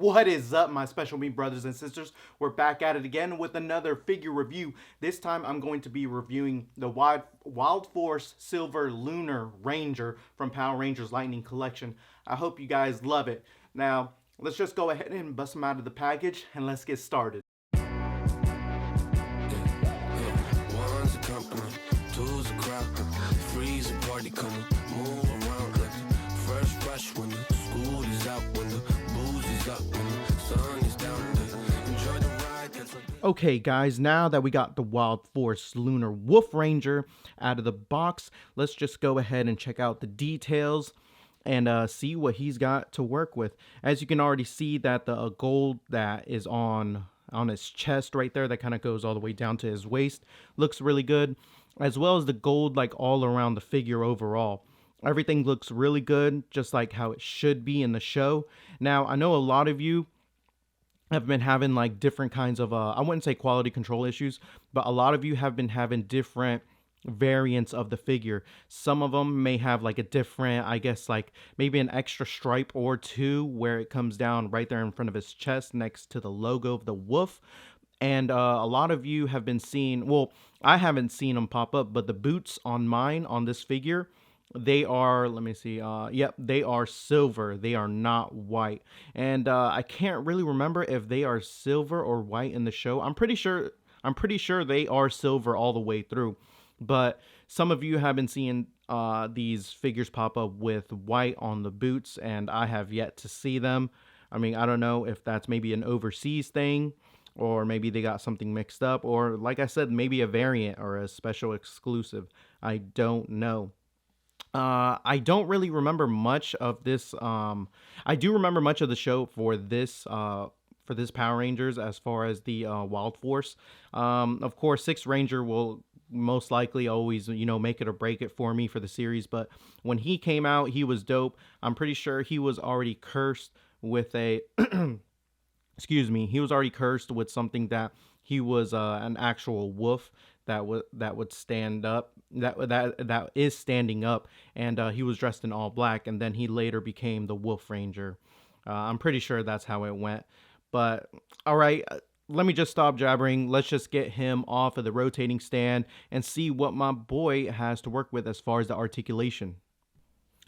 What is up, my special meat brothers and sisters? We're back at it again with another figure review. This time I'm going to be reviewing the Wild Force Silver Lunar Ranger from Power Rangers Lightning Collection. I hope you guys love it. Now, let's just go ahead and bust them out of the package and let's get started. One's a company, two's a crowd, three's a party coming, move around like fresh when the school is out, when the booze is up, when the sun is down, enjoy the ride. Okay guys, now that we got the Wild Force Lunar Wolf Ranger out of the box, let's just go ahead and check out the details and see what he's got to work with. As you can already see that the gold that is on his chest right there, that kind of goes all the way down to his waist, looks really good, as well as the gold like all around the figure overall. Everything looks really good, just like how it should be in the show. Now, I know a lot of you have been having like different kinds of I wouldn't say quality control issues, but a lot of you have been having different variants of the figure. Some of them may have like a different, I guess, like maybe an extra stripe or two where it comes down right there in front of his chest next to the logo of the wolf. And a lot of you have been seeing, well, I haven't seen them pop up, but the boots on mine on this figure, they are, let me see, yep, they are silver. They are not white. And I can't really remember if they are silver or white in the show. I'm pretty sure they are silver all the way through. But some of you have been seeing these figures pop up with white on the boots, and I have yet to see them. I mean, I don't know if that's maybe an overseas thing, or maybe they got something mixed up, or like I said, maybe a variant or a special exclusive. I don't know. I don't really remember much of this. I do remember much of the show for this Power Rangers as far as the Wild Force. Of course, Sixth Ranger will most likely always, make it or break it for me for the series. But when he came out, he was dope. I'm pretty sure he was already cursed with a excuse me, he was already cursed with something that he was an actual wolf that would stand up, that is standing up, and he was dressed in all black, and then he later became the Wolf Ranger. I'm pretty sure that's how it went. But all right, let me just stop jabbering. Let's just get him off of the rotating stand and see what my boy has to work with as far as the articulation.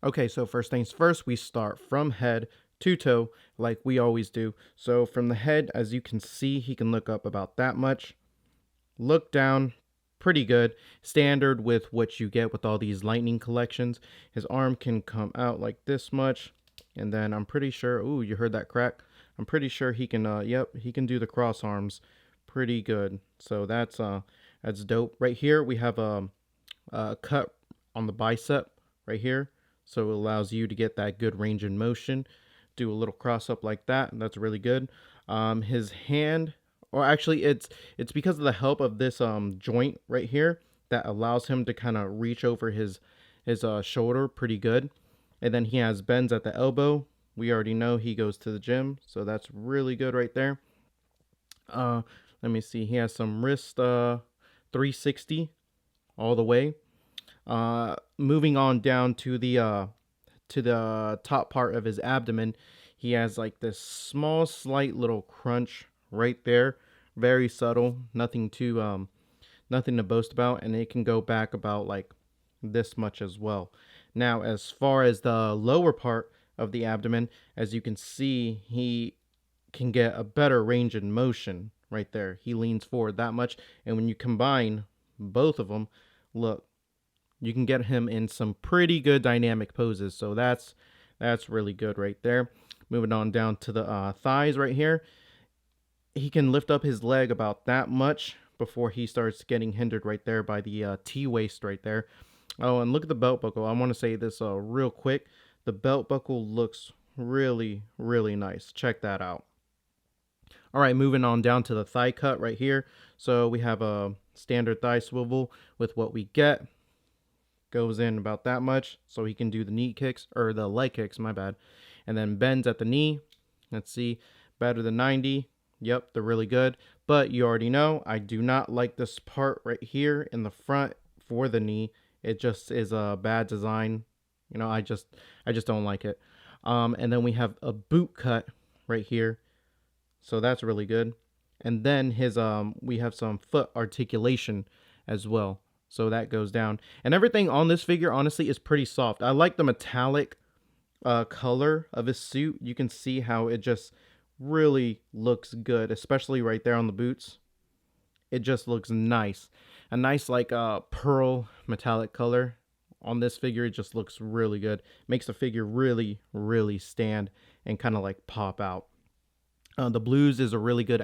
Okay, so first things first, we start from head to toe like we always do. So from the head, as you can see, he can look up about that much. Look down, pretty good. Standard with what you get with all these lightning collections. His arm can come out like this much. And then I'm pretty sure, ooh, you heard that crack? I'm pretty sure he can, yep, he can do the cross arms pretty good. So that's dope. Right here, we have a cut on the bicep right here. So it allows you to get that good range in motion. Do a little cross up like that. That's really good. His hand, or actually it's because of the help of this joint right here that allows him to kind of reach over his shoulder pretty good. And then he has bends at the elbow. We already know he goes to the gym, so that's really good right there. Let me see. He has some wrist 360 all the way. Moving on down to the top part of his abdomen, he has like this small, slight little crunch right there. Very subtle, nothing to boast about, and it can go back about like this much as well. Now, as far as the lower part of the abdomen, as you can see, he can get a better range in motion right there. He leans forward that much, and when you combine both of them, look, you can get him in some pretty good dynamic poses. So that's really good right there. Moving on down to the thighs right here. He can lift up his leg about that much before he starts getting hindered right there by the T-waist right there. Oh, and look at the belt buckle. I want to say this real quick. The belt buckle looks really, really nice. Check that out. All right, moving on down to the thigh cut right here. So we have a standard thigh swivel with what we get. Goes in about that much, so he can do the knee kicks, or the leg kicks, my bad. And then bends at the knee. Let's see, better than 90. Yep, they're really good. But you already know, I do not like this part right here in the front for the knee. It just is a bad design. I just don't like it. And then we have a boot cut right here. So that's really good. And then his we have some foot articulation as well. So that goes down. And everything on this figure honestly is pretty soft. I like the metallic color of his suit. You can see how it just really looks good, especially right there on the boots. It just looks nice. A nice like pearl metallic color on this figure. It just looks really good. Makes the figure really, really stand and kind of like pop out. The blues is a really good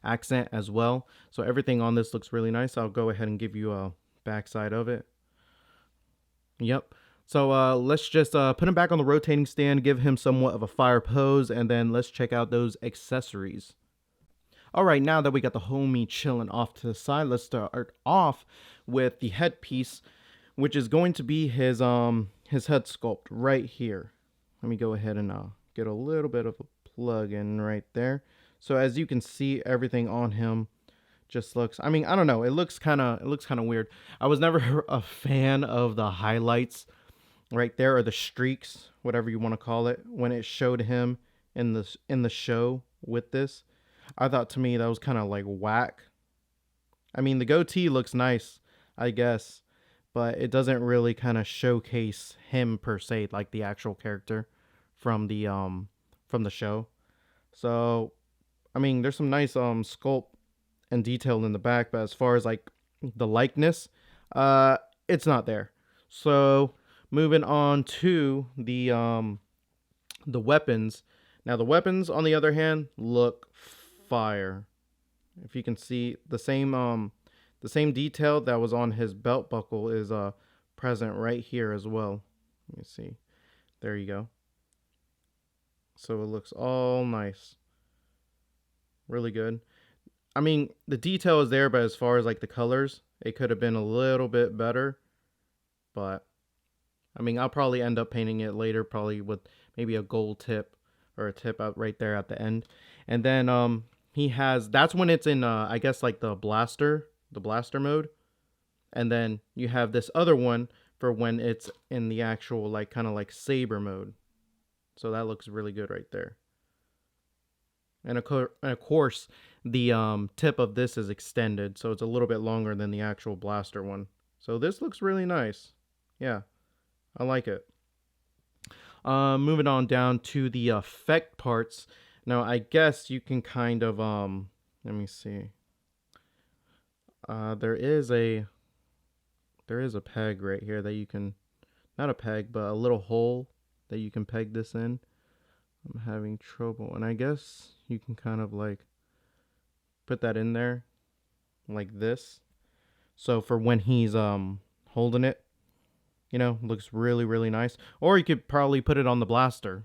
accent as well. So everything on this looks really nice. I'll go ahead and give you a backside of it. Yep. So let's just put him back on the rotating stand, give him somewhat of a fire pose, and then let's check out those accessories. All right, now that we got the homie chilling off to the side, let's start off with the headpiece, which is going to be his head sculpt right here. Let me go ahead and get a little bit of a plug in right there. So as you can see, everything on him just looks, I mean, I don't know, it looks kind of weird. I was never a fan of the highlights right there, or the streaks, whatever you want to call it, when it showed him in the show with this. I thought, to me, that was kind of like whack. I mean, the goatee looks nice, I guess, but it doesn't really kind of showcase him per se, like the actual character from the show. So, I mean, there's some nice sculpt and detail in the back, but as far as like the likeness, it's not there. So, moving on to the weapons. Now, the weapons, on the other hand, look fire. If you can see, the same detail that was on his belt buckle is present right here as well. Let me see. There you go. So it looks all nice. Really good. I mean, the detail is there, but as far as like the colors, it could have been a little bit better. But I mean, I'll probably end up painting it later, probably with maybe a gold tip or a tip out right there at the end. And then he has, that's when it's in I guess like the blaster mode. And then you have this other one for when it's in the actual like kind of like saber mode. So that looks really good right there. And of course, the tip of this is extended, so it's a little bit longer than the actual blaster one. So this looks really nice. Yeah, I like it. Moving on down to the effect parts. Now, I guess you can kind of let me see. There is a peg right here that you can, not a peg, but a little hole that you can peg this in. I'm having trouble, and I guess you can kind of like put that in there like this. So for when he's holding it, you know, looks really, really nice. Or you could probably put it on the blaster.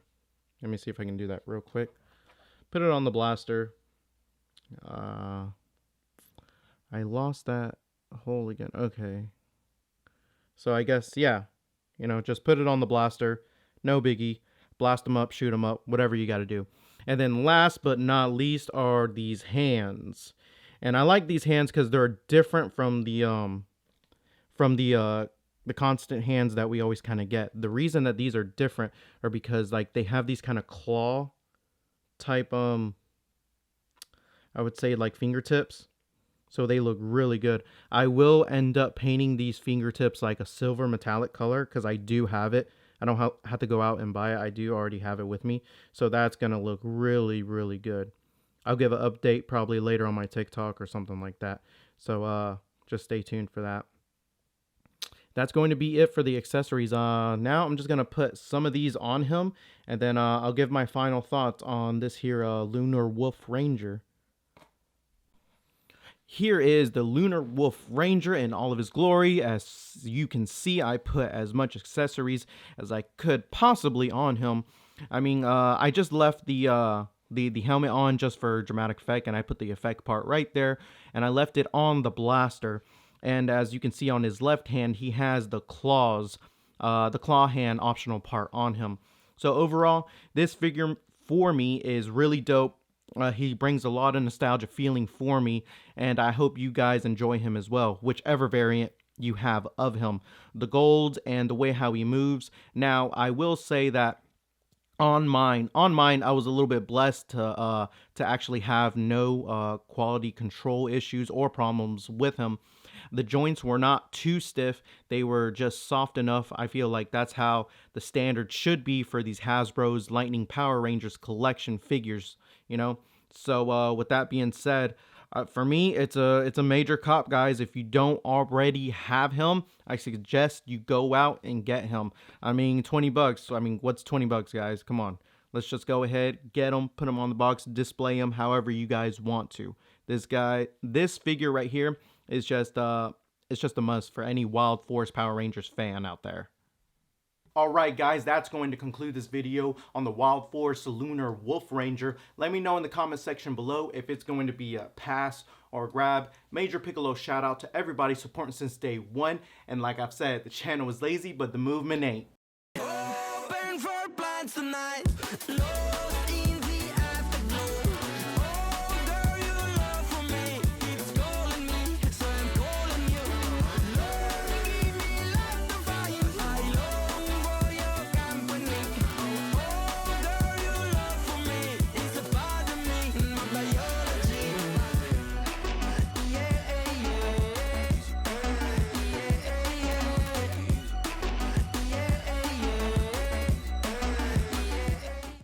Let me see if I can do that real quick. Put it on the blaster. I lost that hole again. Okay. So I guess, yeah, you know, just put it on the blaster. No biggie. Blast them up, shoot them up, whatever you got to do. And then last but not least are these hands. And I like these hands because they're different from the constant hands that we always kind of get. The reason that these are different are because like they have these kind of claw type I would say like fingertips. So they look really good. I will end up painting these fingertips like a silver metallic color because I do have it. I don't have to go out and buy it. I do already have it with me. So that's going to look really, really good. I'll give an update probably later on my TikTok or something like that. So just stay tuned for that. That's going to be it for the accessories. Now I'm just going to put some of these on him. And then I'll give my final thoughts on this here Lunar Wolf Ranger. Here is the Lunar Wolf Ranger in all of his glory. As you can see, I put as much accessories as I could possibly on him. I mean, I just left the helmet on just for dramatic effect, and I put the effect part right there, and I left it on the blaster. And as you can see on his left hand, he has the claws, the claw hand optional part on him. So overall, this figure for me is really dope. He brings a lot of nostalgia feeling for me, and I hope you guys enjoy him as well, whichever variant you have of him. The gold and the way how he moves. Now, I will say that On mine, I was a little bit blessed to actually have no quality control issues or problems with him. The joints were not too stiff, they were just soft enough. I feel like that's how the standard should be for these Hasbro's Lightning Power Rangers collection figures, you know. So with that being said, for me, it's a major cop, guys. If you don't already have him, I suggest you go out and get him. I mean, $20. I mean, what's $20, guys? Come on, let's just go ahead, get him, put him on the box, display him however you guys want to. This figure right here is it's just a must for any Wild Force Power Rangers fan out there. Alright guys, that's going to conclude this video on the Wild Force Lunar Wolf Ranger. Let me know in the comment section below if it's going to be a pass or a grab. Major Piccolo shout out to everybody supporting since day one. And like I've said, the channel is lazy, but the movement ain't.